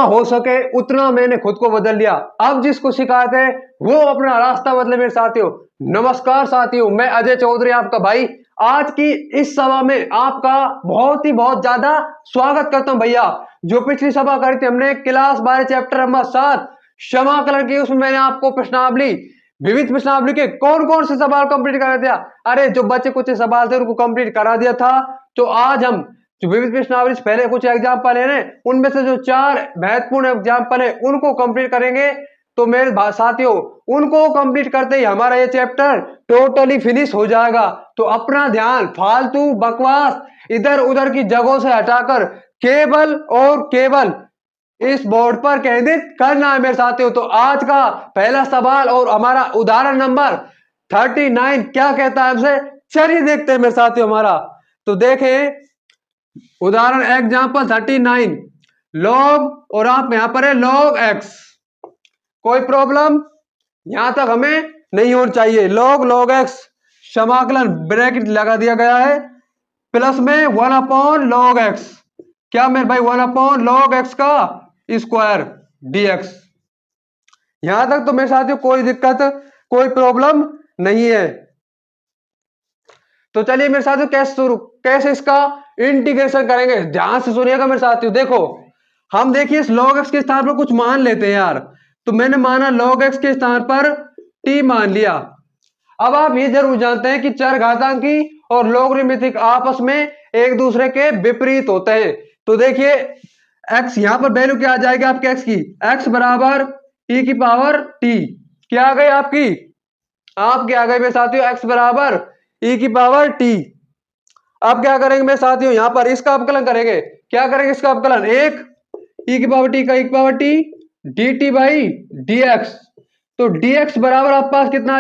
हो सके उतना मैंने खुद को बदल लिया। अब जिसको शिकायत है वो अपना रास्ता बदले मेरे साथियों। नमस्कार साथियों, मैं अजय चौधरी आपका भाई आज की इस सभा में आपका बहुत ज्यादा स्वागत करता हूं भैया। जो पिछली सभा करी थी हमने क्लास 12 चैप्टर नंबर 7 क्षमाकलन की, उसमें मैंने आपको प्रश्नावली विविध प्रश्नावली के कौन कौन से सवाल कंप्लीट करा दिया। अरे जो बच्चे कुछ सवाल थे उनको कंप्लीट करा दिया था। तो आज हम जो विविध प्रश्नावली से पहले कुछ एग्जाम्पल है उनमें से जो 4 महत्वपूर्ण एग्जाम्पल है उनको कंप्लीट करेंगे। तो मेरे साथियों उनको कंप्लीट करते ही हमारा ये चैप्टर टोटली फिनिश हो जाएगा। तो अपना ध्यान फालतू बकवास इधर उधर की जगहों से हटाकर केवल और केवल इस बोर्ड पर केंद्रित करना है मेरे साथियों। तो आज का पहला सवाल और हमारा उदाहरण नंबर 39 क्या कहता है हमसे, चलिए देखते हैं मेरे साथियों हमारा। तो देखें उदाहरण एग्जांपल 39 लॉग, और आप यहां पर है लॉग एक्स। कोई प्रॉब्लम यहां तक हमें नहीं होनी चाहिए। लॉग एक्स समाकलन ब्रैकेट लगा दिया गया है प्लस में 1 अपॉन लॉग एक्स। क्या मेरे भाई 1 अपॉन लॉग एक्स का स्क्वायर dx। यहां तक तो मेरे साथियों कोई दिक्कत कोई प्रॉब्लम नहीं है। तो चलिए मेरे साथियों कैसे इसका इंटीग्रेशन करेंगे, ध्यान से सुनिएगा मेरे साथियों। देखो हम देखिए इस log x के स्थान पर कुछ मान लेते हैं यार। तो मैंने माना log x के स्थान पर t मान लिया। अब आप ये जरूर जानते हैं कि चर घातांकी और लोगरिथमिक आपस में एक दूसरे के विपरीत होते हैं। तो देखिए x यहां पर वैल्यू क्या आ जाएगी आपके x की, x बराबर e की पावर t। क्या आ गई आपकी आ गए मेरे साथियों x बराबर e की पावर t। अब क्या करेंगे मेरे साथियों, यहां पर इसका अवकलन करेंगे। क्या करेंगे इसका अवकलन, एक e की पावर t का e की power t dt by dx। तो dx बराबर आपके पास कितना आ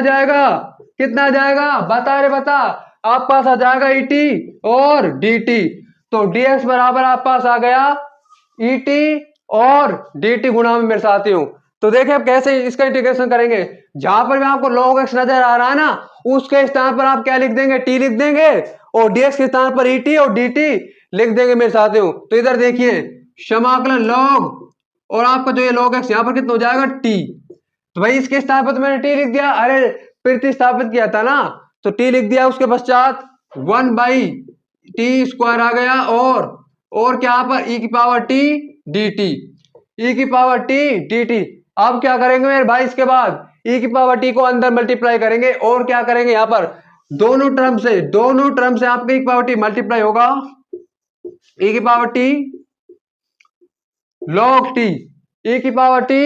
जाएगा बता रे बता, आप पास आ जाएगा et और dt। तो dx बराबर आप पास आ गया et और dt गुणा में मेरे साथियों। तो देखिए अब कैसे इसका इंटीग्रेशन करेंगे। जहां पर भी आपको log x नजर आ रहा है ना उसके स्थान पर आप क्या लिख देंगे, t लिख देंगे, और dx के स्थान पर et और dt लिख देंगे मेरे साथियों। तो इधर देखिए समाकलन log और आपका जो ये log x यहां पर कितना हो जाएगा t। तो भाई इसके स्थान पर तो मैंने t लिख दिया, अरे प्रतिस्थापित किया था ना तो t लिख दिया। उसके पश्चात 1 बाई टी स्क्वायर आ गया और क्या यहाँ पर e की पावर t dt, e की पावर t dt। अब क्या करेंगे मेरे भाई, इसके बाद e की पावर t को अंदर मल्टीप्लाई करेंगे और क्या करेंगे यहाँ पर दोनों टर्म से आपके e की पावर t मल्टीप्लाई होगा e की power t log t, e की पावर t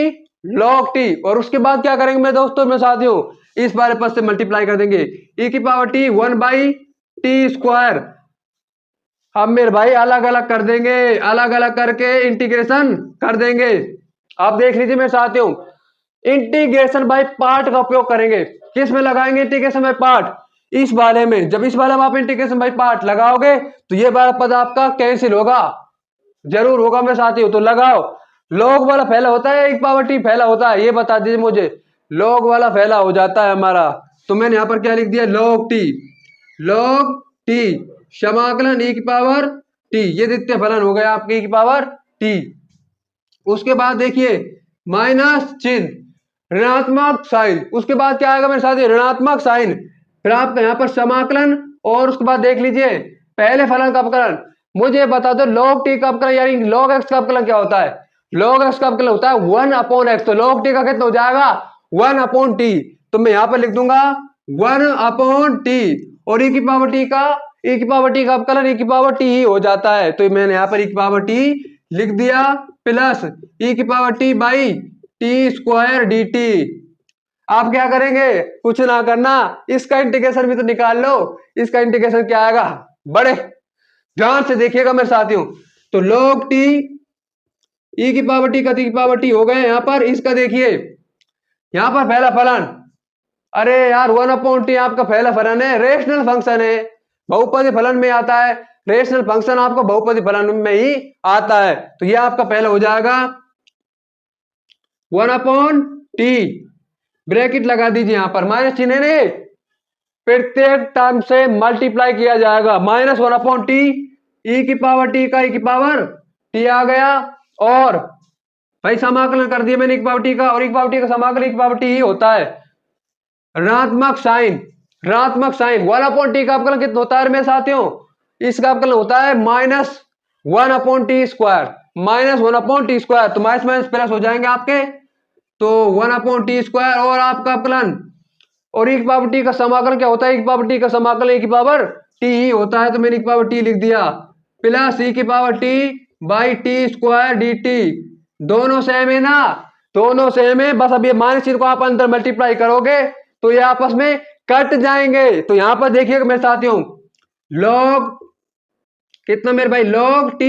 log t। और उसके बाद क्या करेंगे मेरे दोस्तों मेरे साथियों, इस बारे पद से मल्टीप्लाई कर देंगे e की power t 1 by T square. हम मेरे भाई अलग अलग कर देंगे, अलग अलग करके इंटीग्रेशन कर देंगे। आप देख लीजिए मेरे साथियों इंटीग्रेशन बाय पार्ट का उपयोग करेंगे। किस में लगाएंगे इंटीग्रेशन बाय पार्ट, इस वाले में। जब इस वाले में आप इंटीग्रेशन बाय पार्ट लगाओगे तो ये वाला पद आपका कैंसिल होगा, जरूर होगा मेरे साथियों। तो लगाओ, लॉग वाला फैला होता है एक पावर टी फैला होता है, ये बता दीजिए मुझे। लॉग वाला फैला हो जाता है हमारा, तो मैंने यहां पर क्या लिख दिया लॉग टी समाकलन e की पावर t, ये द्वितीय फलन हो गया आपके e की पावर t। उसके बाद देखिए माइनस चिन्ह ऋणात्मक साइन, उसके बाद क्या आएगा मेरे साथ ऋणात्मक साइन। फिर आपका यहाँ पर समाकलन और उसके बाद देख लीजिए पहले फलन का अवकलन। मुझे बता दो log t का अवकलन यानी log x का अवकलन क्या होता है। log x का अवकलन होता है 1 अपॉन x। तो log t का कितना हो जाएगा 1 अपॉन t। तो मैं यहाँ पर लिख दूंगा 1 अपॉन t और e की पावर t का अवकलन e की पावर t ही हो जाता है। तो मैंने यहाँ पर e की पावर t लिख दिया प्लस e की power t by T square dt। आप क्या करेंगे, कुछ ना करना, इसका इंटीग्रेशन भी तो निकाल लो। इसका इंटीग्रेशन क्या आएगा, बड़े ध्यान से देखिएगा मेरे साथियों। तो log t e की पावर t का t की पावर t हो गए यहां पर। इसका देखिए यहां पर पहला फलन, अरे यार 1 अपॉन टी आपका पहला फलन है, रेशनल फंक्शन है, बहुपदी फलन में आता है। रेशनल फंक्शन आपको बहुपदी फलन में ही आता है। तो ये आपका पहला हो जाएगा 1 अपॉन टी, ब्रैकेट लगा दीजिए यहां पर, माइनस चिन्ह ने प्रत्येक टर्म से मल्टीप्लाई किया जाएगा। माइनस 1 अपॉन टी, ई की पावर टी का ई की पावर टी आ गया, और भाई समाकलन कर दिया मैंने e की पावर t का, और e की पावर t का समाकलन e की पावर t ही होता है ऋणात्मक साइन, ऋणात्मक साइन 1/t का अवकलन कितना होता है मेरे साथियों, इसका अवकलन होता है -1/t², -1/t², तो माइनस माइनस प्लस हो जाएंगे आपके, तो 1/t² और आपका अवकलन, और e की पावर t का समाकलन क्या होता है, e की पावर t का समाकलन e की पावर t ही होता है, तो मैंने e की पावर t लिख दिया, प्लस e की power t by t² dt, दोनों सेम है ना, दोनों सेम है, बस अब ये माइनस चिन्ह को आप अंदर मल्टीप्लाई करोगे तो ये आपस में कट जाएंगे। तो यहां पर देखिएगा मेरे साथियों, log कितना मेरे भाई, log t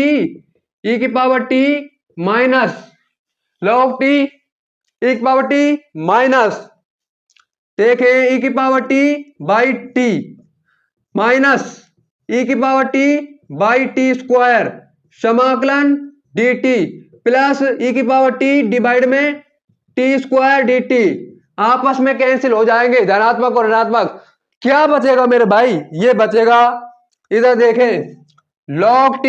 e की power t minus log t e की पावर t माइनस, देखे e की power t by t minus e की पावर t बाई t² समाकलन dt प्लस e की पावर t डिवाइड में t² dt, आपस में कैंसिल हो जाएंगे धनात्मक और ऋणात्मक, क्या बचेगा मेरे भाई, ये बचेगा, इधर देखें log t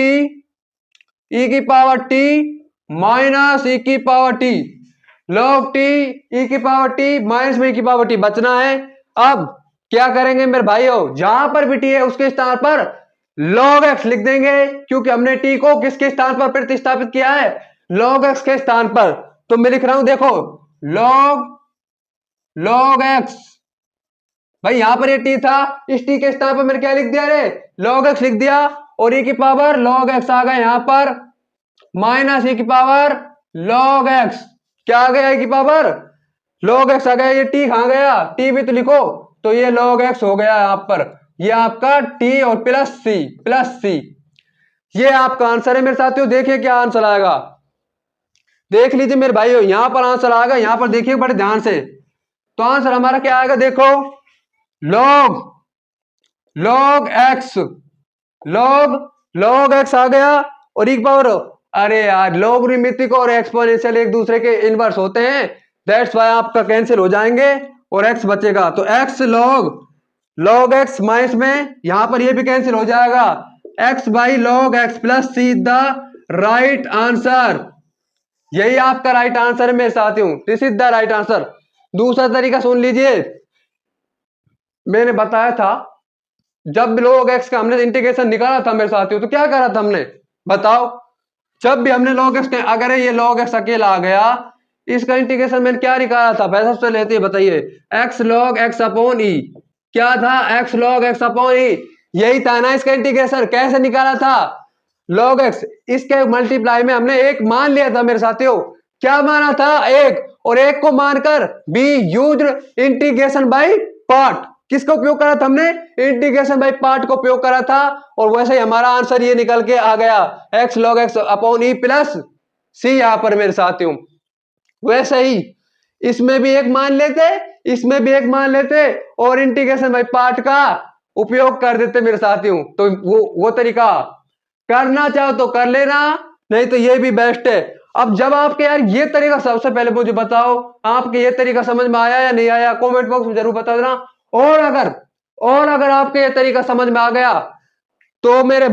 e की पावर t माइनस e की power t, log t e की पावर t माइनस में e की पावर t बचना है। अब क्या करेंगे मेरे भाइयों, जहां पर भी t है उसके स्थान पर log x लिख देंगे, क्योंकि हमने t को किसके स्थान पर प्रतिस्थापित किया है, log x के स्थान पर, तो मैं लिख रहा हूं देखो log x, भाई यहां पर ये t था, इस t के स्थान पर मैंने क्या लिख दिया रे, log x लिख दिया, और e की पावर log x आ गया यहां पर, माइनस e की पावर log x, क्या आ गया e की पावर log x आ गया, ये t कहां गया, t भी तो लिखो, तो ये log x हो गया यहां पर, ये आपका t और प्लस c, ये आपका आंसर है मेरे साथियों। देखिए क्या आंसर आएगा, देख लीजिए मेरे भाइयों, यहां पर आंसर आएगा, यहां पर देखिए बड़े ध्यान से, तो आंसर हमारा क्या आएगा, देखो log x, log x आ गया, और एक पावर, अरे यार लोगरिथमिक और एक्सपोनेंशियल एक दूसरे के इनवर्स होते हैं, दैट्स वाई आपका कैंसिल हो जाएंगे और x बचेगा, तो x log x माइनस में यहां पर ये भी कैंसिल हो जाएगा, x by log x plus see the right answer, यही आपका राइट आंसर है मेरे साथियों, this is the right answer. दूसरा तरीका सुन लीजिए, मैंने बताया था जब log x का हमने इंटीग्रेशन निकाला था मेरे साथियों, तो क्या करा था हमने बताओ, जब भी हमने log x, अगर ये log x अकेला आ गया, इसका इंटीग्रेशन मैंने क्या निकाला था, पैसा सबसे लेते हैं बताइए, x log x upon e, क्या था x log x upon e, यही था ना इसका इंटीग्रेशन, कैसे निकाला था log x, इसके मल्टीप्लाई में हमने एक मान लिया था मेरे साथियों, क्या माना था एक, और एक को मानकर be used integration by part, किसका उपयोग करा था हमने, इंटीग्रेशन बाय पार्ट को उपयोग करा था, और वैसे ही हमारा आंसर ये निकल के आ गया x log x upon e plus c यहां पर मेरे साथियों। वैसे ही इसमें भी एक मान लेते, इसमें भी एक मान लेते, और इंटीग्रेशन बाय पार्ट का उपयोग कर देते मेरे साथियों, तो वो तरीका करना चाहो तो कर लेना, नहीं तो ये भी बेस्ट है। अब जब आपके यार ये तरीका, सबसे पहले मुझे बताओ आपके ये तरीका समझ में आया या नहीं आया, कमेंट बॉक्स में जरूर बता देना, और अगर आपके ये तरीका समझ में आ गया तो मेरे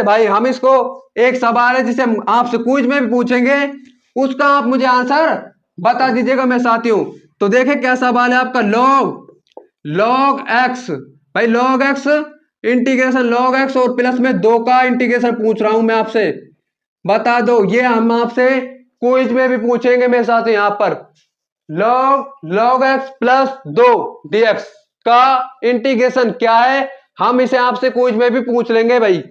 भाई हम इसको, एक सवाल है जिसे आपसे क्विज में भी पूछेंगे, उसका आप मुझे आंसर बता दीजिएगा मेरे साथियों। तो देखे क्या सवाल है आपका, log x, भाई log x integration log x और प्लस में 2 का इंटीग्रेशन पूछ रहा हूं मैं आपसे, बता दो, ये हम आपसे क्विज में भी पूछेंगे मेरे साथ, यहां पर log x प्लस 2 dx का इंटीग्रेशन क्या है, हम इसे आपसे क्विज में भी पूछ लेंगे भाई,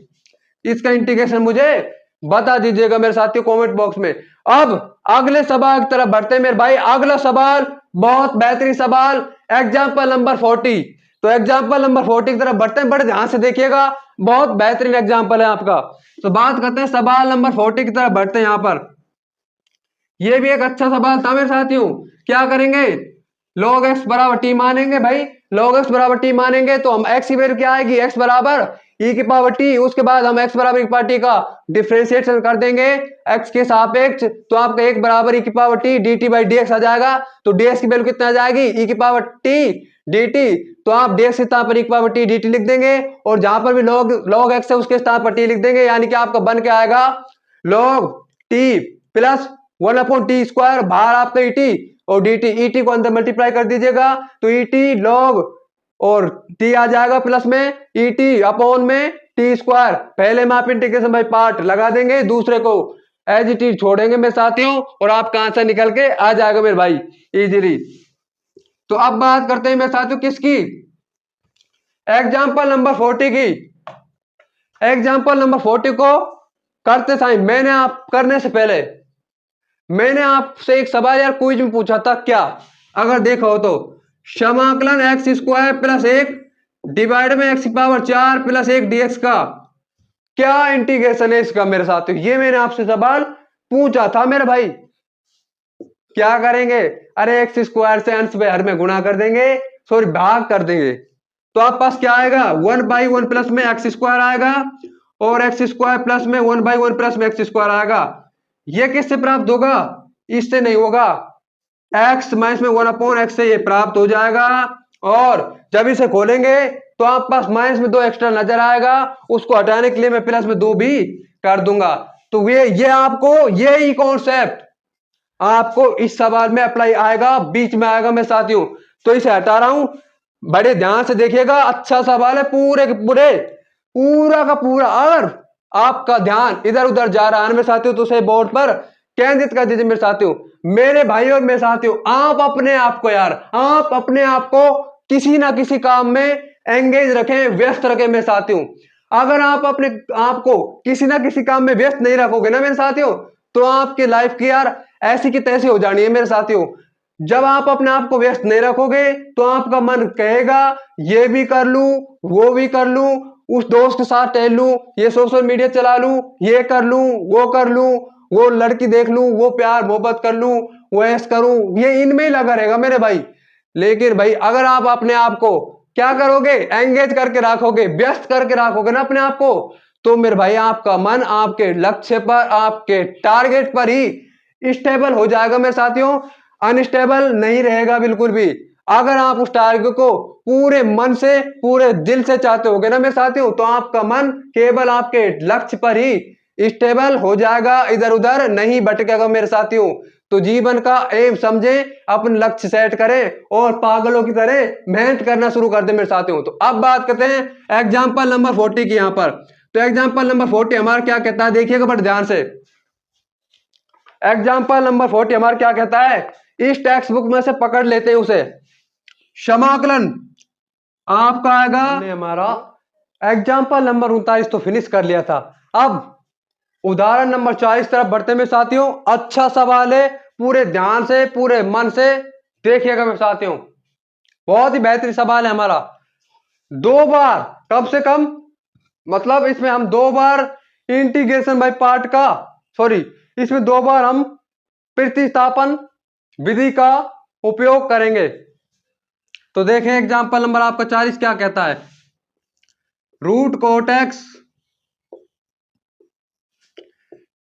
इसका इंटीग्रेशन मुझे बता दीजिएगा मेरे साथियों कमेंट बॉक्स में। अब अगले सवाल की तरफ बढ़ते हैं मेरे भाई, अगला सवाल बहुत बेहतरीन सवाल, एग्जाम्पल नंबर 40, तो एग्जाम्पल नंबर 40 की तरफ बढ़ते हैं, बड़े ध्यान से देखिएगा, बहुत बेहतरीन एग्जाम्पल है आपका। तो बात करते हैं सवाल नंबर 40 की तरफ बढ़ते हैं, यहां पर ये भी एक अच्छा सवाल था मेरे साथियों। क्या करेंगे, log x बराबर t मानेंगे भाई, log x बराबर t मानेंगे तो हम x की वैल्यू क्या आएगी, x बराबर e की पावर t, उसके बाद हम x बराबर e की पावर t का डिफरेंशिएशन कर देंगे x के सापेक्ष, तो आपका 1 बराबर e की power t dt by dx आ जाएगा, तो dx की वैल्यू कितना आ जाएगी, e की पावर t dt, तो आप dx के स्थान पर e की पावर t dt लिख देंगे, और जहां पर भी log x है उसके स्थान पर t लिख देंगे, यानी कि आपका बन के आएगा log t प्लस 1/t², बाहर आपका ईटी और dt, ईटी को अंदर मल्टीप्लाई कर दीजिएगा तो ईटी लॉग और टी आ जाएगा प्लस में ईटी अपॉन में t²। पहले में आप इंटीग्रेशन बाय पार्ट लगा देंगे, दूसरे को एज इट इज छोड़ेंगे मेरे साथियों, और आपका आंसर निकल के आ जाएगा मेरे भाई इजीली। तो अब बात करते हैं मेरे साथियों किसकी, एग्जाम्पल नंबर 40 की। एग्जाम्पल नंबर 40 को करते टाइम मैंने आप करने से पहले मैंने आपसे एक सवाल यार क्विज में पूछा था, क्या अगर देखा हो तो समाकलन x² प्लस 1 डिवाइड में x⁴ प्लस 1 dx का क्या इंटीग्रेशन है इसका मेरे साथियों, ये मैंने आपसे सवाल पूछा था मेरे भाई। क्या करेंगे, अरे x² से अंश में हर में गुणा कर देंगे, सॉरी भाग कर देंगे, तो आप पास क्या आएगा 1/1 प्लस में x² आएगा और x² प्लस में 1/1 प्लस में x² आएगा। ये किससे प्राप्त होगा, इससे नहीं होगा, x माइनस में 1/x से ये प्राप्त हो जाएगा। और जब इसे खोलेंगे तो आप पास माइनस में 2 एक्स्ट्रा नजर आएगा, उसको हटाने के लिए मैं प्लस में 2 भी कर दूंगा। तो ये आपको यही कॉन्सेप्ट आपको इस सवाल में अप्लाई आएगा, बीच में आएगा मेरे साथियों। तो इसे हटा रहा हूं, बड़े ध्यान से देखिएगा, अच्छा सवाल है, पूरे के पूरे पूरा का पूरा। अगर आपका ध्यान इधर उधर जा रहा है मेरे साथियों तो उसे बोर्ड पर केंद्रित कर दीजिए मेरे साथियों। मेरे भाई और मेरे साथियों, आप अपने आप को यार, आप अपने आप को किसी ना किसी काम में एंगेज रखें, व्यस्त रखें मेरे साथियों। अगर आप अपने आप को किसी ना किसी काम में व्यस्त नहीं रखोगे ना मेरे साथियों, तो आपके लाइफ की यार ऐसी की तैसी हो जानी है मेरे साथियों। जब आप अपने आप को व्यस्त नहीं रखोगे तो आपका मन कहेगा ये भी कर लूं, वो भी कर लूं, उस दोस्त के साथ टहल लूं, ये सोशल मीडिया चला लूं, ये कर लूं, वो कर लूं, वो लड़की देख लूं, वो प्यार मोहब्बत कर लूं, वो ऐस करूं, ये इनमें ही लगा रहेगा मेरे भाई। लेकिन भाई अगर आप अपने आप को क्या करोगे, एंगेज करके रखोगे, व्यस्त करके रखोगे ना अपने आप को, तो मेरे भाई आपका मन आपके लक्ष्य पर, आपके टारगेट पर ही स्टेबल हो जाएगा मेरे साथियों, अनस्टेबल नहीं रहेगा बिल्कुल भी। अगर आप उस टारगेट को पूरे मन से पूरे दिल से चाहते होगे ना मेरे साथियों, तो आपका मन केवल आपके लक्ष्य पर ही स्टेबल हो जाएगा, इधर उधर नहीं भटकेगा मेरे साथियों। तो जीवन का एम समझें, अपने लक्ष्य सेट करें और पागलों की तरह मेहनत करना शुरू कर दें मेरे साथियों। तो अब बात करते हैं एग्जाम्पल नंबर 40 की यहाँ पर। तो एग्जाम्पल नंबर 40 हमारा क्या कहता है, देखिएगा बड़े ध्यान से। एग्जाम्पल नंबर 40 हमारा क्या कहता है, इस टेक्स्ट बुक में से पकड़ लेते हैं उसे, समाकलन आपका आएगा, हमने हमारा एग्जाम्पल नंबर 39 तो फिनिश कर लिया था। अब उदाहरण नंबर 40 तरफ बढ़ते में साथियों, अच्छा सवाल है, पूरे ध्यान से पूरे मन से देखिएगा मेरे साथियों, बहुत ही बेहतरीन सवाल है हमारा। 2 बार कम से कम, मतलब इसमें हम 2 बार इंटीग्रेशन बाय पार्ट का, सॉरी इसमें 2 बार हम प्रतिस्थापन विधि का उपयोग करेंगे। तो देखें एग्जाम्पल नंबर आपका 40 क्या कहता है, रूट कोट एक्स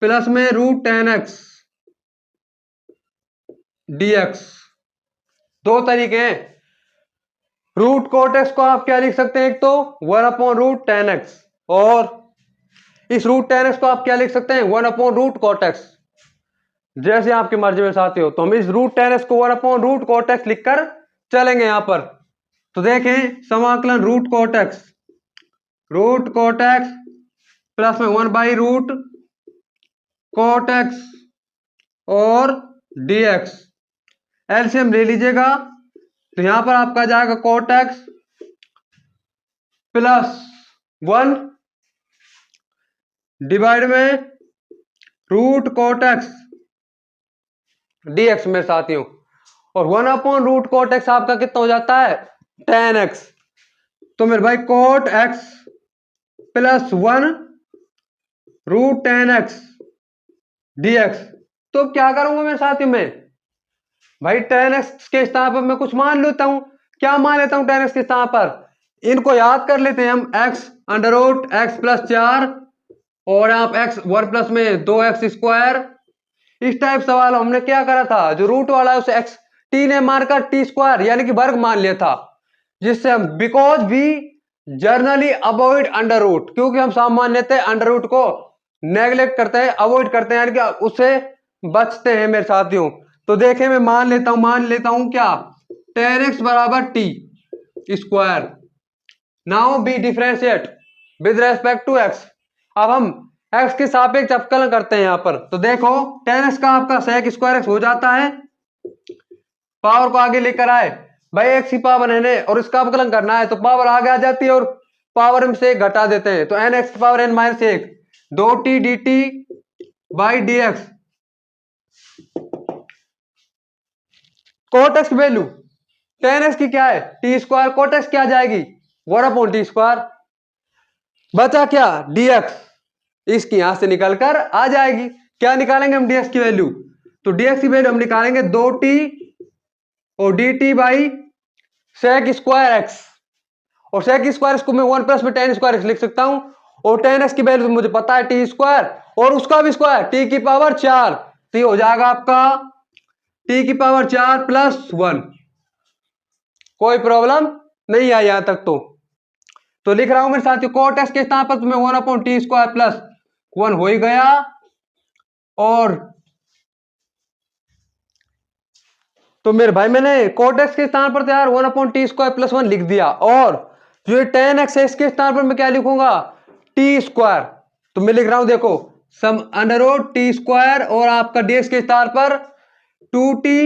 प्लस में रूट tan x dx। 2 तरीके हैं, रूट कोट एक्स को आप क्या लिख सकते हैं, एक तो 1/√tan x, और इस रूट tan x को आप क्या लिख सकते हैं 1/√cot x, जैसे आपकी मर्जी में साथी हो। तो हम इस रूट tan x को 1/√cot x लिखकर चलेंगे यहां पर। तो देखें समाकलन रूट कोट x प्लस में 1/√cot x और dx, एलसीएम ले लीजिएगा, तो यहां पर आपका जाएगा cot x प्लस 1 डिवाइड में √cot x dx में साथियों, और 1/√cot x आपका कितना हो जाता है tan x। तो मेरे भाई cot x plus 1 √tan x dx। तो क्या करूंगा मैं साथियों में, भाई tan x के स्थान पर मैं कुछ मान लेता हूं, क्या मान लेता हूं tan x के स्थान पर, इनको याद कर लेते हैं हम, x√x प्लस 4 और आप x 1 प्लस में 2x²। इस टाइप सवाल हमने क्या करा था, जो रूट वाला है उसे x t ने मारकर t² यानी कि वर्ग मान लिया था, जिससे हम because we generally avoid under root, क्योंकि हम सामान्यतः अंडर रूट को नेग्लेक्ट करते हैं, अवॉइड करते हैं, यानी कि उससे बचते हैं मेरे साथियों। तो देखें मैं मान लेता हूं क्या, tan x बराबर t square. Now we differentiate with respect to x। अब हम x के सापेक्ष अवकलन करते हैं यहां पर। तो देखो tan x का आपका sec स्क्वायर x हो जाता है, पावर को आगे लेकर आए भाई, x की पावर है और इसका अवकलन करना है तो पावर आगे आ जाती है और पावर में से एक घटा देते हैं, तो n x की पावर n माइनस एक, 2t dt by d x. Cot x की वैल्यू टेन एक्स की क्या है, टी स्क्वायर, कोट एक्स क्या आ जाएगी 1/टी स्क्वायर, बचा क्या dx, इसकी यहां से निकलकर आ जाएगी। क्या निकालेंगे हम dx की वैल्यू, तो dx की वैल्यू हम निकालेंगे 2t और dt by sec square x, और सेक स्क्वायर को मैं 1 प्लस में tan स्क्वायर लिख सकता हूं, और tan x की वैल्यू मुझे पता है टी स्क्वायर और उसका भी स्क्वायर t की पावर 4, तो ये हो जाएगा आपका t की पावर 4 प्लस 1। कोई प्रॉब्लम नहीं आई यहां तक तो लिख रहा हूं मेरे साथियों, कोट एक्स के स्थान पर तुम्हें 1/टी स्क्वायर प्लस 1 हो ही गया, और तो मेरे भाई मैंने कोट एक्स के स्थान पर तो यार 1/टी स्क्वायर प्लस 1 लिख दिया, और जो tan x है इसके स्थान पर मैं क्या लिखूंगा टी स्क्वायर। तो मैं लिख रहा हूं देखो सम अंडररूट टी स्क्वायर, और आपका dx के स्थान पर 2t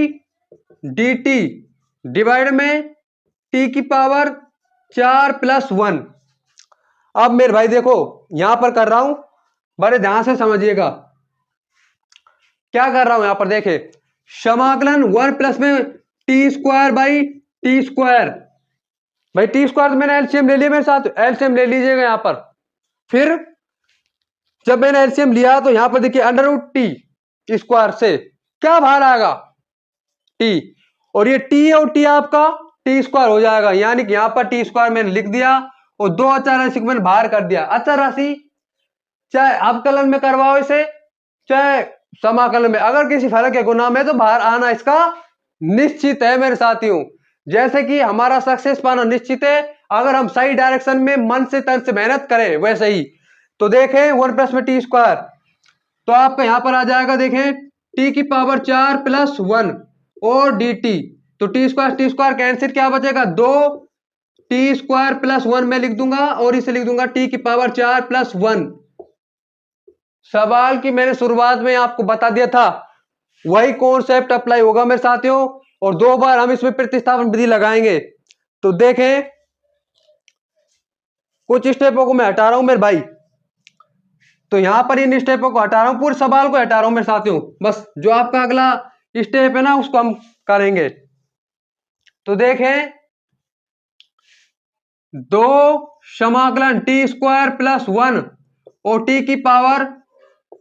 dt डिवाइड में t की पावर 4 प्लस 1। अब मेरे भाई देखो यहां पर कर रहा हूं, बड़े ध्यान से समझिएगा क्या कर रहा हूं यहां पर, देखे समाकलन 1 प्लस में T square by T square, भाई टी स्क्वायर तो मैंने एलसीएम ले लिया मेरे साथ, एलसीएम ले लीजिएगा यहां पर। फिर जब मैंने एलसीएम लिया तो यहां पर देखिए अंडररूट टी स्क्वायर से क्या बाहर आएगा टी, और ये टी और टी आपका टी स्क्वायर हो जाएगा, यानी कि यहां पर टी स्क्वायर मैंने लिख दिया और दो अचर राशि को मैंने बाहर कर दिया। अचर राशि चाहे अवकलन में करवाओ इसे चाहे समाकलन में, अगर किसी फलक के गुना में तो बाहर आना इसका निश्चित है मेरे साथियों। जैसे कि हमारा सक्सेस पाना निश्चित है अगर हम सही डायरेक्शन में मन से तन से मेहनत करें वैसे ही। तो देखें 1 प्लस में टी स्क्वायर, तो आपका यहां पर आ जाएगा देखें टी की पावर 4 प्लस 1 और डी टी, तो टी स्क्वायर कैंसिल, क्या बचेगा 2 टी स्क्वायर प्लस 1 में लिख दूंगा और इसे लिख दूंगा टी की पावर 4 प्लस 1। सवाल की मैंने शुरुआत में आपको बता दिया था वही कॉन्सेप्ट अप्लाई होगा मेरे साथियों, और दो बार हम इसमें प्रतिस्थापन विधि लगाएंगे। तो देखें कुछ स्टेपों को मैं हटा रहा हूं मेरे भाई, तो यहां पर इन स्टेपों को हटा रहा हूं, पूरे सवाल को हटा रहा हूं मेरे साथियों, बस जो आपका अगला स्टेप है ना उसको हम करेंगे। तो देखें दो समाकलन टी स्क्वायर प्लस 1 और टी की पावर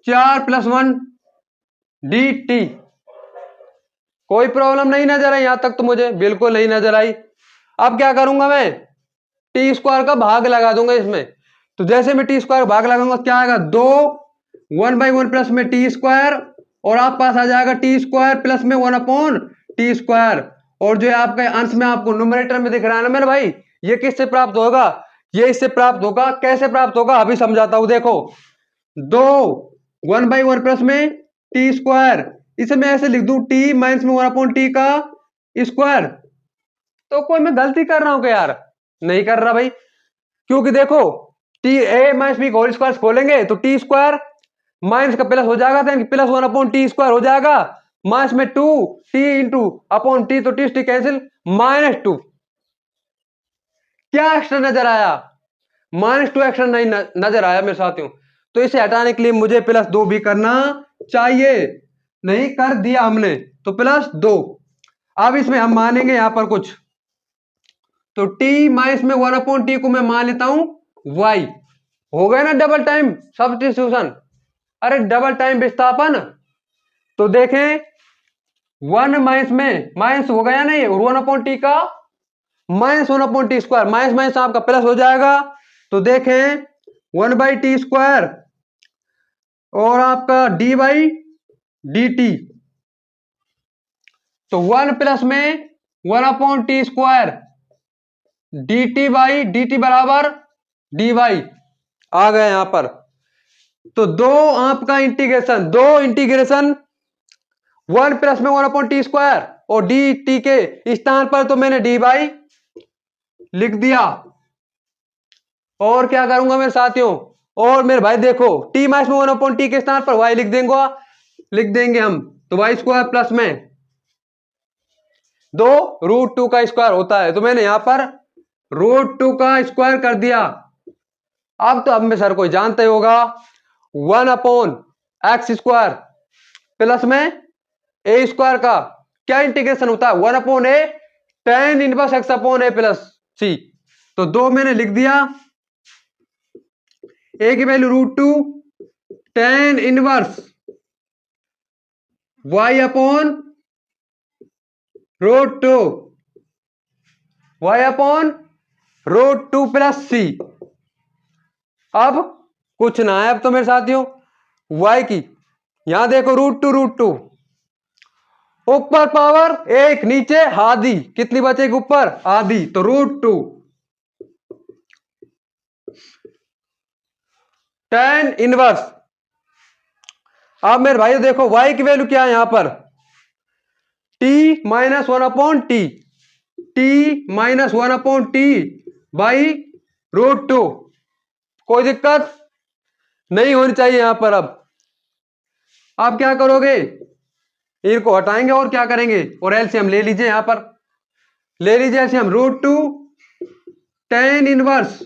4 प्लस 1 डी टी, कोई प्रॉब्लम नहीं नजर आई यहां तक तो मुझे बिल्कुल नहीं नजर आई। अब क्या करूंगा मैं टी स्क्वायर का भाग लगा दूंगा इसमें, तो जैसे मैं टी स्क्वायर भाग लगाऊंगा क्या आएगा 2 1/1 प्लस में टी स्क्वायर, और आप पास आ जाएगा टी स्क्वायर प्लस में 1/टी स्क्वायर, और जो है आपके अंश में आपको न्यूमरेटर में दिख रहा है ना मेरे भाई, ये किससे प्राप्त होगा, ये इससे प्राप्त होगा। कैसे प्राप्त होगा अभी समझाता हूं, देखो 2 1/1 प्लस में टी स्क्वायर, इसे मैं ऐसे लिख दूं टी माइनस में 1/टी का स्क्वायर। तो कोई मैं गलती कर रहा हूं क्या यार, नहीं कर रहा भाई, क्योंकि देखो t a minus b whole square खोलेंगे तो टी स्क्वायर माइनस का प्लस हो जाएगा, तो प्लस 1/टी स्क्वायर हो जाएगा, माइनस में 2 टी इंटू अपॉन टी, तो टी कैंसिल -2। क्या एक्स्ट्रा नजर आया, -2 एक्स्ट्रा नहीं नजर आया मेरे साथियों, तो इसे हटाने के लिए मुझे +2 भी करना चाहिए, नहीं कर दिया हमने, तो +2। अब इसमें हम मानेंगे यहां पर कुछ, तो t माइनस में 1/टी को मैं मान लेता हूं y, हो गया ना डबल टाइम सब्स्टिट्यूशन, अरे डबल टाइम विस्थापन। तो देखें 1 माइनस में माइनस हो गया नहीं, 1/टी का -1/टी स्क्वायर, माइनस माइनस आपका प्लस हो जाएगा, तो देखें 1/टी स्क्वायर और आपका डी बाई डी टी, तो 1 प्लस में 1/टी square d t by d t बराबर डी वाई आ गया यहां पर। तो दो इंटीग्रेशन 1 प्लस में 1/t², और डी टी के स्थान पर तो मैंने डी बाई लिख दिया। और क्या करूंगा मेरे साथियों, और मेरे भाई देखो t माइनस में 1/t के स्थान पर y लिख देंगे हम, तो y² प्लस में 2√2 का स्क्वायर होता है, तो मैंने यहां पर √2 का स्क्वायर कर दिया। अब में सर कोई जानते होगा 1/x² प्लस में a² का क्या इंटीग्रेशन होता है, 1/a tan inverse x/a plus c, तो 2 मैंने लिख दिया, a की value √2 tan inverse y/√2 plus c। अब कुछ ना है अब तो मेरे साथियों, y की यहां देखो √2 ऊपर पावर 1 नीचे आधी, कितनी बचेगी ऊपर आधी, तो √2 tan इनवर्स। अब मेरे भाई देखो y की वैल्यू क्या है यहां पर, t minus 1/t, t minus 1/t by √2, कोई दिक्कत नहीं होनी चाहिए यहां पर। अब क्या करोगे, इनको हटाएंगे और क्या करेंगे, और एलसीएम ले लीजिए, यहां पर ले लीजिए LCM, √2 tan inverse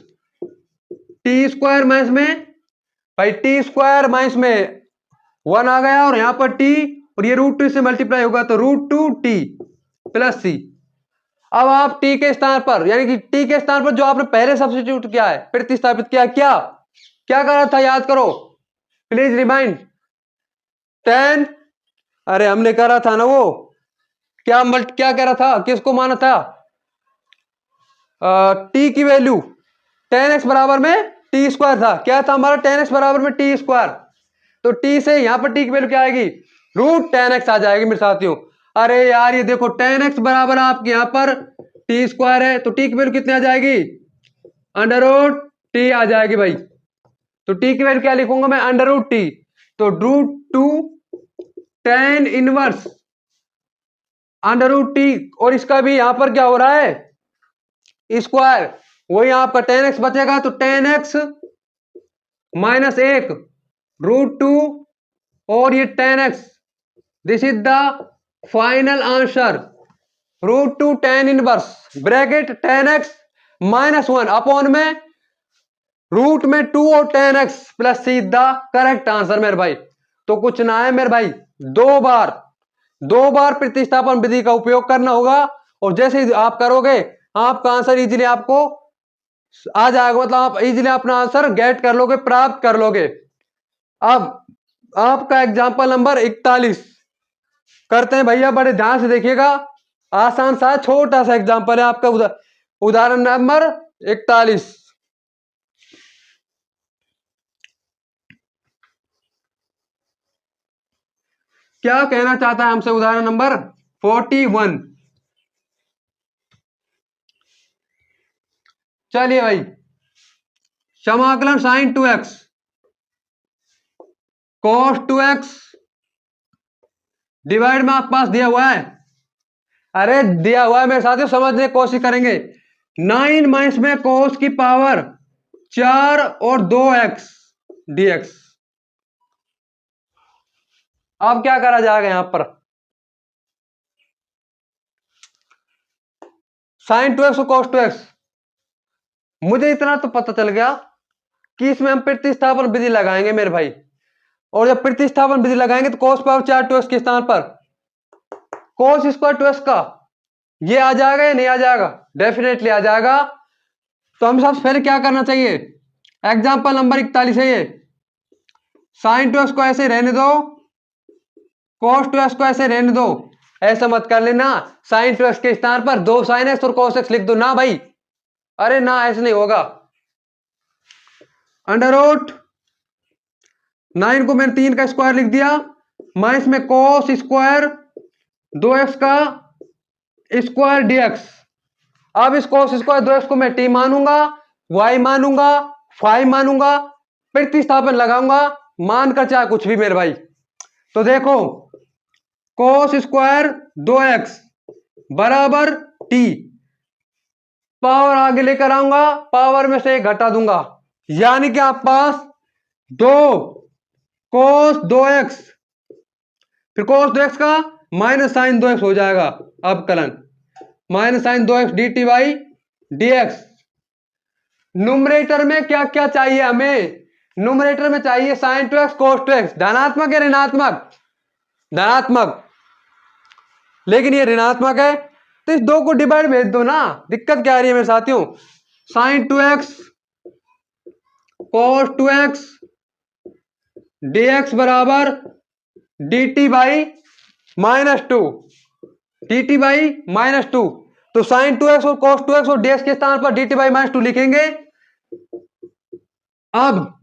t² minus में भाई t² माइनस में 1 आ गया, और यहां पर t, और ये √2 से मल्टीप्लाई होगा तो √2t प्लस c। अब आप t के स्थान पर, यानी कि t के स्थान पर जो आपने पहले सब्स्टिट्यूट किया है, प्रतिस्थापित किया, क्या क्या करा था याद करो, प्लीज रिमाइंड। tan, अरे हमने करा था ना वो, क्या करा था, किसको माना था, t की वैल्यू tan x बराबर में t² था, क्या था हमारा, tan x बराबर में t², तो t से यहां पर t की वैल्यू क्या आएगी, √tan x आ जाएगी मेरे साथियों। अरे यार ये देखो tan x बराबर आपके यहां पर t² है, तो t की वैल्यू कितनी आ जाएगी, √t आ जाएगी भाई, तो t की वैल्यू क्या लिखूंगा मैं, √t, तो √2 tan इनवर्स √t, और इसका भी यहां पर क्या हो रहा है स्क्वायर, वही आपका tan x बचेगा, तो tan x माइनस 1 √2, और ये tan x, this is the final answer, √2 tan inverse bracket tan x minus 1 upon में रूट में 2 और tan x plus c the correct answer मेरे भाई। तो कुछ ना है मेरे भाई, दो बार प्रतिस्थापन विधि का उपयोग करना होगा, और जैसे ही आप करोगे आपका आंसर इजीली आपको आ जाएगा, मतलब आप इजीली अपना आंसर गेट कर लोगे, प्राप्त कर लोगे। अब आपका एग्जाम्पल नंबर 41 करते हैं भैया, बड़े ध्यान से देखिएगा, आसान सा छोटा सा एग्जाम्पल है आपका, उदाहरण नंबर 41। क्या कहना चाहता है हमसे उदाहरण नंबर 41, चलिए भाई, समाकलन sin 2x cos 2x divide में आपके पास दिया हुआ है, अरे दिया हुआ है मेरे साथियों, समझने की कोशिश करेंगे, 9 माइनस में cos की पावर 4 और 2x dx। अब क्या करा जाएगा यहां पर, sin 2x और cos 2x, मुझे इतना तो पता चल गया कि इसमें हम प्रतिस्थापन विधि लगाएंगे मेरे भाई, और जब प्रतिस्थापन विधि लगाएंगे तो cos पावर 4 2x के स्थान पर cos स्क्वायर 2x का ये आ जाएगा या नहीं आ जाएगा, डेफिनेटली आ जाएगा। तो हम सबसे पहले क्या करना चाहिए, एग्जाम्पल नंबर 41 है ये, sin 2x को ऐसे रहने दो, cos 2x को ऐसे रहने दो, ऐसा मत कर लेना sin 2x के स्थान पर 2 sin x और cos x लिख दो ना भाई, अरे ना ऐसे नहीं होगा, अंडर रूट 9 को मैंने 3 का स्क्वायर लिख दिया, माइनस में cos स्क्वायर 2x का स्क्वायर dx। अब इस cos स्क्वायर 2x को मैं t मानूंगा, y मानूंगा, फाई मानूंगा, प्रतिस्थापन लगाऊंगा, मानकर चाहे कुछ भी मेरे भाई। तो देखो कोस स्क्वायर 2x बराबर टी। पावर आगे लेकर आऊंगा, पावर में से एक घटा दूंगा, यानी कि आप पास 2 कोस 2x, फिर कोस 2x का माइनस साइन 2x हो जाएगा अवकलन, minus sine 2x dt by dx। Numerator में क्या क्या चाहिए हमें? न्यूमरेटर में चाहिए साइन 2x कोस 2x, धनात्मक या ऋणात्मक? धनात्मक, लेकिन ये ऋणात्मक है, तो इस दो को डिवाइड भेज दो ना, दिक्कत क्या आ रही है मेरे साथियों? साइन 2x कोस 2x dx बराबर dt बाई -2, dt बाई -2। तो साइन 2x और कोस 2x और dx के स्थान पर dt बाई -2 लिखेंगे। अब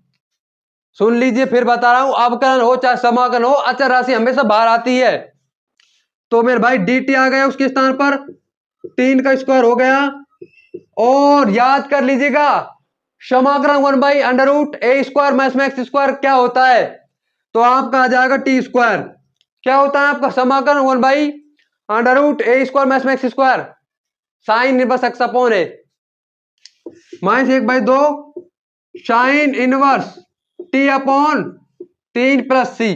सुन लीजिए, फिर बता रहा हूं, अवकलन हो चाहे समाकलन हो, अचर राशि हमेशा बाहर आती है। तो मेरे भाई dt आ गया उसके स्थान पर, 3 का स्क्वायर हो गया, और याद कर लीजिएगा समाकलन 1/√a² माइनस में x स्क्वायर क्या होता है? तो आपका आ जाएगा टी स्क्वायर। क्या होता है आपका समाकलन? 1/√a² माइनस में x square, sine inverse x upon a minus 1/2 sine inverse t upon 3 plus c।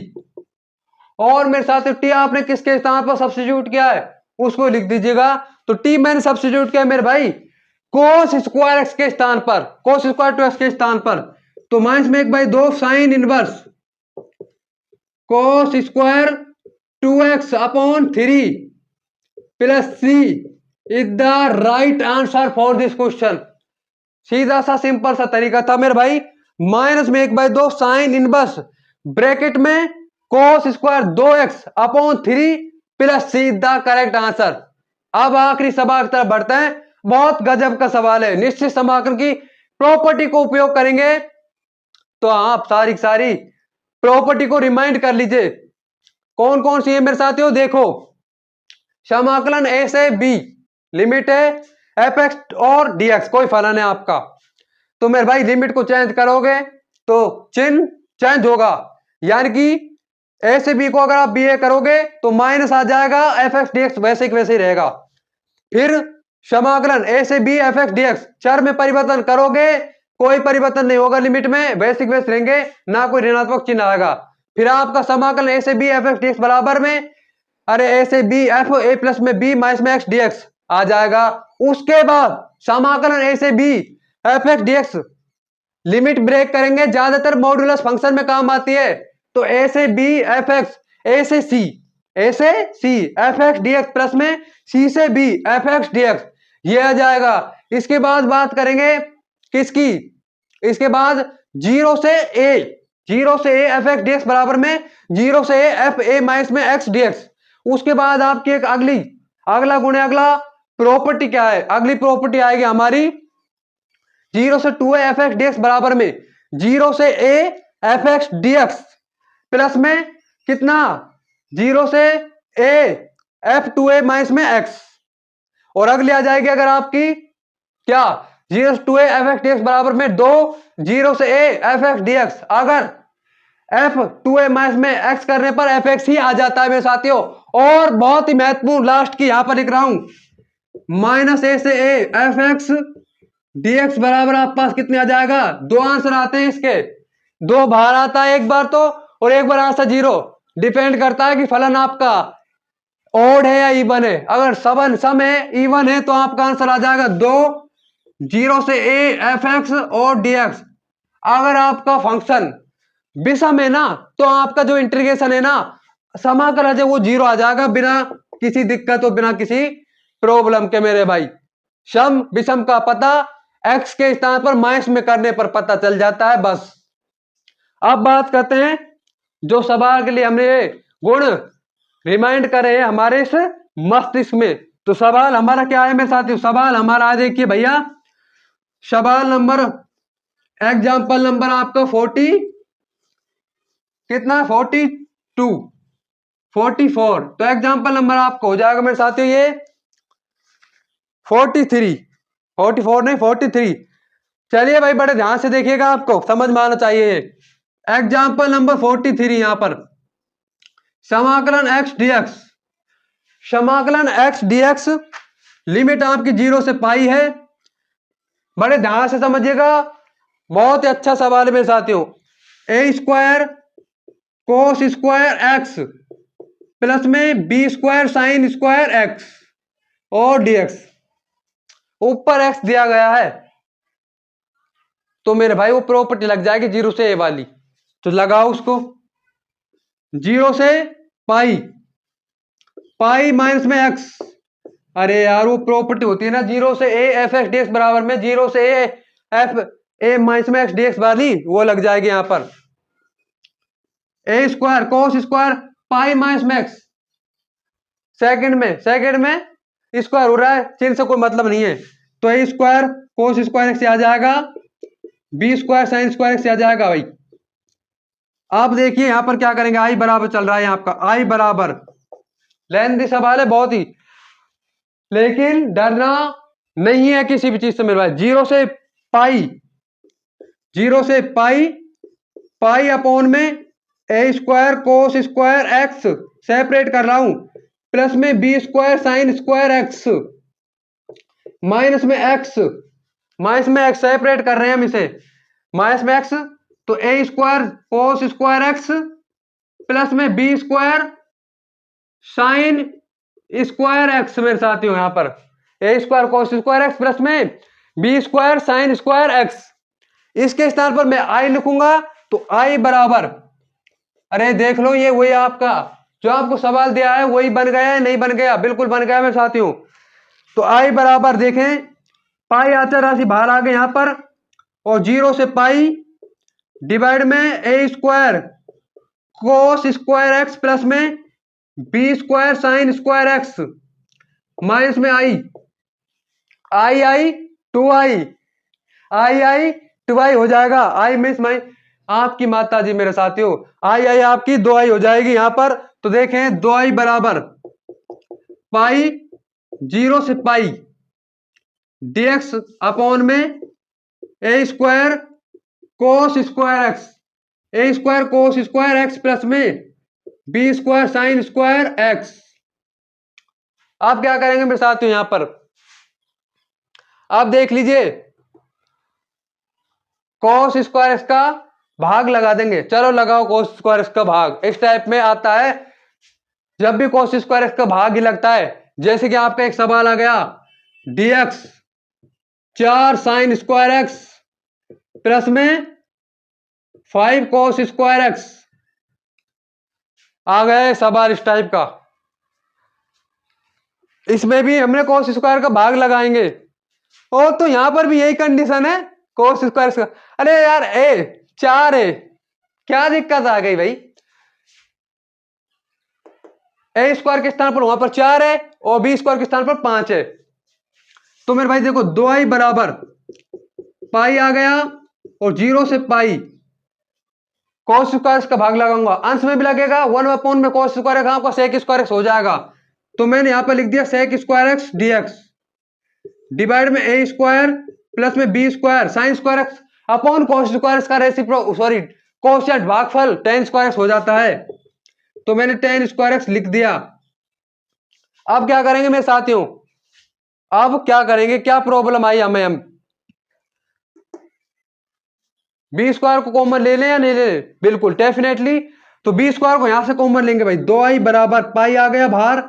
और मेरे साथ टी आपने किसके स्थान पर सब्स्टिट्यूट किया है उसको लिख दीजिएगा। तो टी मैंने सब्स्टिट्यूट किया मेरे भाई कोस स्क्वायर एक्स के स्थान पर, कोस स्क्वायर 2x के स्थान पर। तो माइनस में 1/2 sine inverse cos square 2x upon 3 plus c is the right answer for this question. सीधा सा सिंपल सा तरीका था मेरे भाई। माइनस में 1/2 साइन इनवर्स ब्रैकेट में cos square 2x upon 3 plus c the correct answer. अब आखिरी सवाल की तरफ बढ़ते हैं। बहुत गजब का सवाल है, निश्चित समाकलन की प्रॉपर्टी को उपयोग करेंगे। तो आप सारी प्रॉपर्टी को रिमाइंड कर लीजिए, कौन कौन सी है मेरे साथियों। देखो, समाकलन a से b, लिमिट है fx और dx, कोई फलन है आपका। तो मेरे भाई लिमिट को चेंज करोगे तो चिन्ह चेंज होगा, यानी कि a से b को अगर आप ba करोगे तो माइनस आ जाएगा, fx dx वैसे ही वैसे ही रहेगा। फिर समाकलन a से b fx dx, चर में परिवर्तन करोगे कोई परिवर्तन नहीं होगा, लिमिट में वैसे वैसे रहेंगे, ना कोई ऋणात्मक चिन्ह आएगा। फिर आपका समाकलन a से b fx dx बराबर में, अरे a से b f a प्लस में b माइनस में x dx आ जाएगा। उसके बाद समाकलन a से b fx dx limit break करेंगे, ज्यादातर मॉड्यूलस फंक्शन में काम आती है। तो a से b fx, a से c fx dx प्लस में c से b fx dx, ये आ जाएगा। इसके बाद बात करेंगे किसकी, इसके बाद 0 से a fx dx बराबर में 0 से a f a माइनस में x dx। उसके बाद आपकी एक अगला गुण है, अगला प्रॉपर्टी क्या है, अगली प्रॉपर्टी आएगी हमारी 0 से 2a fx dx बराबर में 0 से a fx dx प्लस में कितना 0 से a f2a माइनस में x। और अगली आ जाएगी अगर आपकी क्या 0 से 2a fx dx बराबर में 2 0 से a fx dx, अगर f2a माइनस में x करने पर fx ही आ जाता है मेरे साथियों। और बहुत ही महत्वपूर्ण लास्ट की यहां पर लिख रहा हूं, माइनस a से a fx dx बराबर आप पास कितने आ जाएगा, 2 आंसर आते हैं इसके, 2 बाहर आता है एक बार तो, और एक बार आंसर 0। डिपेंड करता है कि फलन आपका ओड है या इवन है। अगर सम है, इवन है, तो आपका आंसर आ जाएगा 2 0 से a fx और dx। अगर आपका फंक्शन विषम है ना, तो आपका जो इंटीग्रेशन है ना, समाकलन है वो 0 आ जाएगा, बिना किसी दिक्कत और बिना किसी प्रॉब्लम के मेरे भाई। सम विषम का पता x के स्थान पर माइनस में करने पर पता चल जाता है बस। अब बात करते हैं जो सवाल के लिए हमने ये गुण रिमाइंड करे हैं हमारे इस मस्तिष्क में। तो सवाल हमारा क्या है मेरे साथियों, सवाल हमारा आज देखिए भैया, सवाल नंबर एग्जाम्पल नंबर आपका 40 कितना 42 44। तो एग्जाम्पल नंबर आपको हो जाएगा मेरे साथियों ये 43 44 नहीं 43। चलिए भाई बड़े ध्यान से देखिएगा, आपको समझ में आना चाहिए। एग्जाम्पल नंबर 43 यहां पर समाकलन x dx, समाकलन x dx लिमिट आपकी 0 से पाई है। बड़े ध्यान से समझिएगा, बहुत ही अच्छा सवाल है मेरे साथियों। A square cos square x plus में b square sine square x और डीएक्स, ऊपर एक्स दिया गया है तो मेरे भाई वो प्रॉपर्टी लग जाएगी 0 से ए वाली, तो लगाओ उसको। 0 से पाई, पाई माइनस में एक्स, अरे यार वो प्रॉपर्टी होती है ना 0 से ए एफ एक्स डीएक्स बराबर में 0 से ए एफ ए माइनस में एक्स डीएक्स वाली, वो लग जाएगी यहां पर। A square cos square pi minus में एक्स, सेकंड में स्क्वायर हो रहा है, चिन्ह से कोई मतलब नहीं है, तो a square cos square x आ जाएगा, b square sine square x आ जाएगा भाई। आप देखिए यहां पर क्या करेंगे, आई बराबर चल रहा है आपका, आई बराबर, लेंथी सवाल है बहुत ही, लेकिन डरना नहीं है किसी भी चीज से मेरे भाई। 0 से पाई, 0 से पाई, पाई अपॉन में a square cos square x separate कर रहा हूं, प्लस में b square sine square x minus में एक्स, माइनस में एक्स सेपरेट कर रहे हैं हम इसे, माइनस में एक्स, तो a square cos square x plus में b square sine square x मेरे साथियों, यहां पर a square cos square x plus में b square sine square x. इसके स्थान पर मैं आई लिखूंगा, तो आई बराबर, अरे देख लो ये वही आपका जो आपको सवाल दिया है वही बन गया है, नहीं बन गया, बिल्कुल बन गया मेरे साथियों। तो आई बराबर देखें, पाई आचार राशि बाहर आ गए यहां पर, और 0 से पाई डिवाइड में a square cos square x plus में b square sine square x minus में I, I I to I, I I to आई हो जाएगा, आई मिस माई आपकी माता जी मेरे साथियों, आई आई आपकी 2 आई हो जाएगी यहां पर। तो देखें 2 आई बराबर पाई 0 से पाई डीएक्स अपॉन में a square cos square x, a square cos square x plus में b square sine square x. आप क्या करेंगे मेरे साथियों, यहां पर आप देख लीजिए, कोस स्क्वायर एक्स का भाग लगा देंगे, चलो लगाओ कोस स्क्वायर एक्स का भाग। इस टाइप में आता है जब भी कोस स्क्वायर एक्स का भाग ही लगता है, जैसे कि आपका एक सवाल आ गया d x 4 sine square x plus में 5 कोस स्क्वायर एक्स, आ गए सवाल इस टाइप का, इसमें भी हमने कोस स्क्वायर का भाग लगाएंगे। और तो यहां पर भी यही कंडीशन है कोस स्क्वायर का, अरे यार ए 4 है, क्या दिक्कत आ गई भाई, ए स्क्वायर के स्थान पर वहां पर 4 है और बी स्क्वायर के स्थान पर 5 है, तो मेरे भाई देखो 2 आई बराबर पाई आ गया, और 0 से पाई कोस स्क्वायर का भाग लगाऊंगा, अंश में भी लगेगा 1 अपॉन में कोस स्क्वायर आपका सेक स्क्वायर एक्स हो जाएगा, तो मैंने यहां पर लिख दिया sec square x d x divide में ए स्क्वायर प्लस में b square sine square x upon cos square का रेसिप्रोकल, सॉरी कोसेट भागफल tan स्क्वायर एक्स हो जाता है, तो मैंने tan स्क्वायर एक्स लिख दिया। अब क्या करेंगे मेरे साथियों, अब क्या करेंगे, क्या प्रॉब्लम आई हमें, हम बी स्क्वायर को कॉमन ले लें या नहीं ले लें, बिल्कुल डेफिनेटली, तो बी स्क्वायर को यहां से कॉमन लेंगे भाई, 2 आई बराबर पाई आ गया बाहर,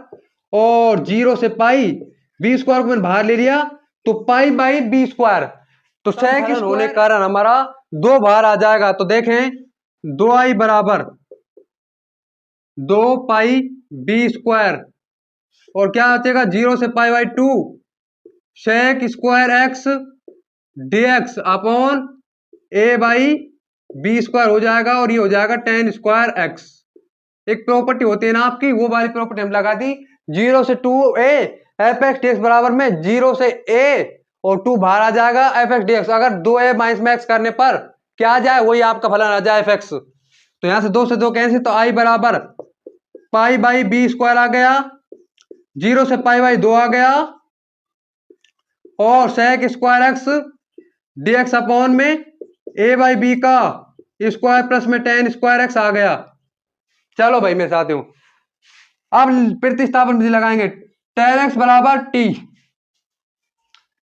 और 0 से पाई बी स्क्वायर को मैंने बाहर ले लिया, तो पाई बाई बी स्क्वायर, तो सेक होने के कारण हमारा 2 बाहर आ जाएगा, तो देखें 2 आई बराबर 2 पाई बी स्क्वायर, और क्या आ जाएगा 0 से pi by 2 sec square x d x upon a by b square हो जाएगा, और ये हो जाएगा tan स्क्वायर एक्स। एक प्रॉपर्टी होती है ना आपकी, वो वाली प्रॉपर्टी हम लगा दी, 0 से 2a एफ एक्स डीएक्स बराबर में 0 से a और 2 बाहर आ जाएगा एफ एक्स डीएक्स, अगर 2a माइनस में एक्स करने पर क्या आ जाए, वही आपका फलन आ जाए एफ एक्स, तो यहां से 2 से 2 कैंसिल, तो आई बराबर पाई बाई बी स्क्वायर आ गया, 0 से पाई बाई 2 आ गया, और sec square x d x upon में ए बाई बी का स्क्वायर प्लस में tan स्क्वायर एक्स आ गया। चलो भाई मेरे साथियों, अब प्रतिस्थापन विधि लगाएंगे, tan x बराबर t,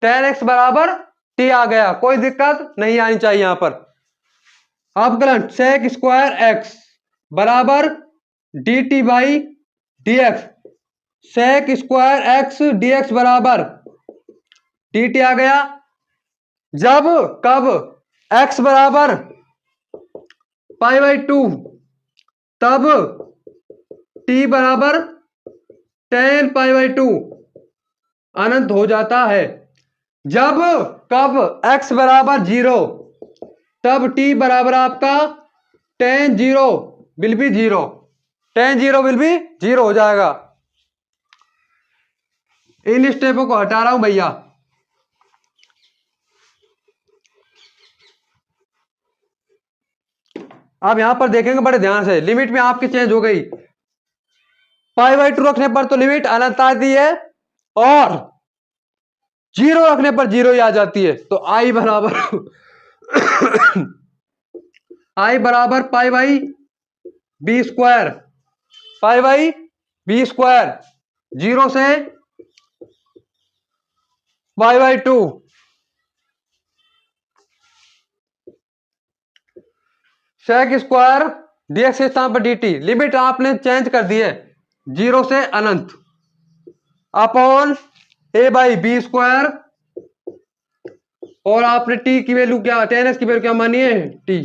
tan x बराबर t आ गया, कोई दिक्कत नहीं आनी चाहिए यहां पर। अवकलन sec स्क्वायर x बराबर dt by dx, sec square x dx बराबर dt आ गया। जब कब x बराबर पाई बाई 2 तब t बराबर tan पाई बाई 2 अनंत हो जाता है। जब कब x बराबर 0 तब t बराबर आपका tan 0 will be 0, tan 0 will be 0 हो जाएगा। इन स्टेपों को हटा रहा हूं भैया। आप यहां पर देखेंगे बड़े ध्यान से, लिमिट में आपकी चेंज हो गई, पाई बाई 2 रखने पर तो लिमिट अनंत आती है और 0 रखने पर 0 ही आ जाती है। तो आई बराबर आई बराबर pi by b square, pi by b square, 0 से pi by 2, sec square dx के स्थान पर dt, लिमिट आपने चेंज कर दी है 0 से अनंत, upon a by b square, और आपने t की वैल्यू क्या, tan x की वैल्यू क्या मानी है t,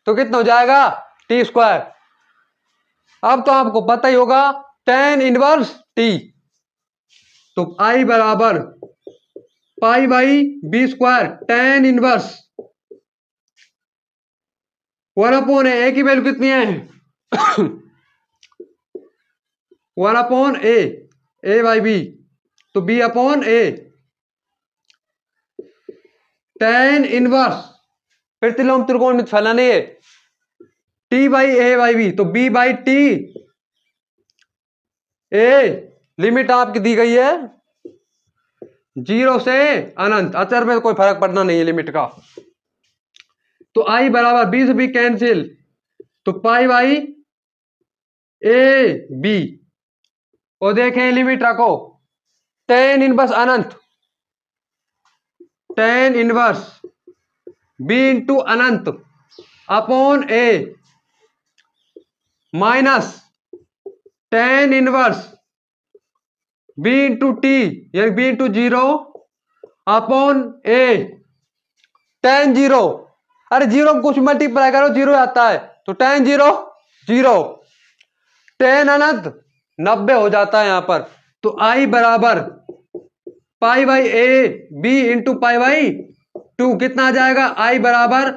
तो कितना हो जाएगा t स्क्वायर। अब तो आपको पता ही होगा tan इनवर्स t, तो i बराबर pi by b square tan inverse 1 upon a की वैल्यू कितनी है 1 अपॉन ए बाई बी, तो b upon a, tan inverse प्रतिलोम त्रिकोण में फैलाना नहीं है, t by a by b, तो b by t, a limit आपकी दी गई है 0 से अनंत, अचर में कोई फर्क पड़ना नहीं है लिमिट का। तो i बराबर b से b कैंसिल, तो पाई बाई ए बी, और देखें लिमिट रखो, tan इनवर्स अनंत, tan इनवर्स b इंटू अनंत upon a minus tan inverse b into t, यानी b into 0 upon a tan 0, अरे 0 कुछ मल्टीप्लाई करो 0 आता है, तो tan 0 0, tan अनंत 90 हो जाता है यहां पर। तो i बराबर pi by a b into pi by 2, कितना आ जाएगा, i बराबर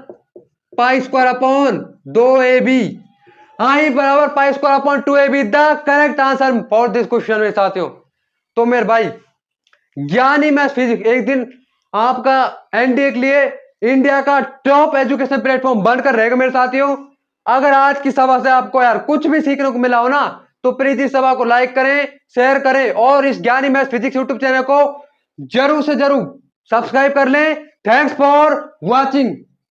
pi square upon 2ab, i बराबर pi square upon 2ab, the correct answer for this question मेरे साथियों। तो मेरे भाई ज्ञानी मैथ्स फिजिक्स एक दिन आपका एनडीए के लिए इंडिया का टॉप एजुकेशन प्लेटफॉर्म बनकर रहेगा मेरे साथियों। अगर आज की सभा से आपको यार कुछ भी सीखने को मिला हो ना, तो प्लीज इस सभा को लाइक करें, शेयर करें, और इस ज्ञानी मैथ्स फिजिक्स यूट्यूब चैनल को जरूर से जरूर सब्सक्राइब कर लें। Thanks for watching.